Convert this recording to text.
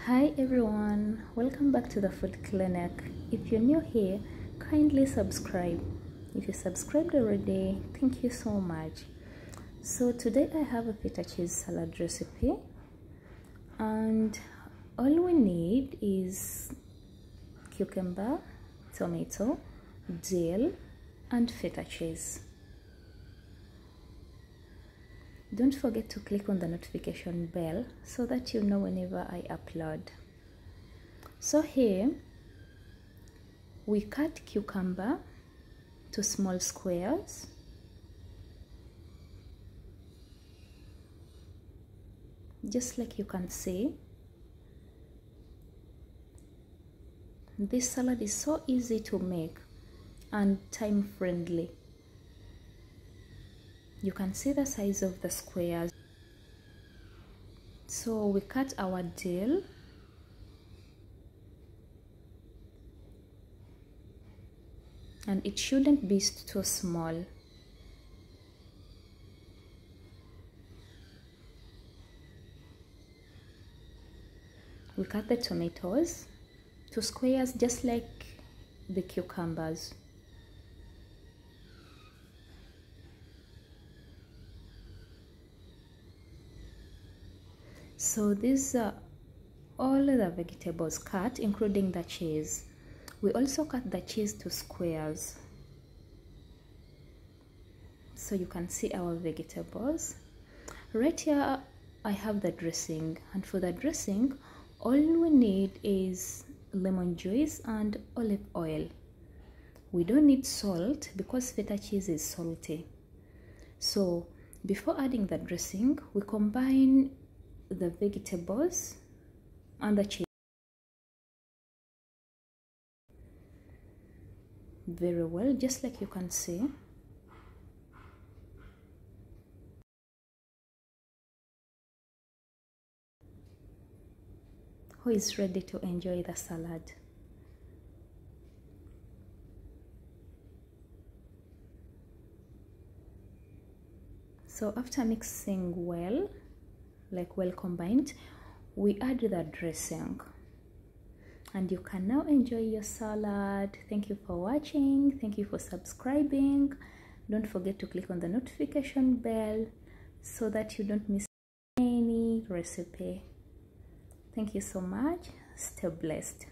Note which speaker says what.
Speaker 1: Hi everyone, welcome back to the Food Clinic. If you're new here, kindly subscribe. If you subscribed already, thank you so much. So today I have a feta cheese salad recipe, and all we need is cucumber, tomato, dill, and feta cheese. Don't forget to click on the notification bell so that you know whenever I upload. So here we cut cucumber to small squares. Just like you can see. This salad is so easy to make and time friendly. You can see the size of the squares. So we cut our dill. And it shouldn't be too small. We cut the tomatoes to squares just like the cucumbers. So these are all the vegetables cut, including the cheese. We also cut the cheese to squares. So you can see our vegetables. Right here I have the dressing, and for the dressing all we need is lemon juice and olive oil. We don't need salt because feta cheese is salty. So before adding the dressing, we combine the vegetables and the cheese very well, just like you can see. Who is ready to enjoy the salad? So after mixing well, like well combined, we add the dressing. And you can now enjoy your salad. Thank you for watching. Thank you for subscribing. Don't forget to click on the notification bell so that you don't miss any recipe. Thank you so much. Stay blessed.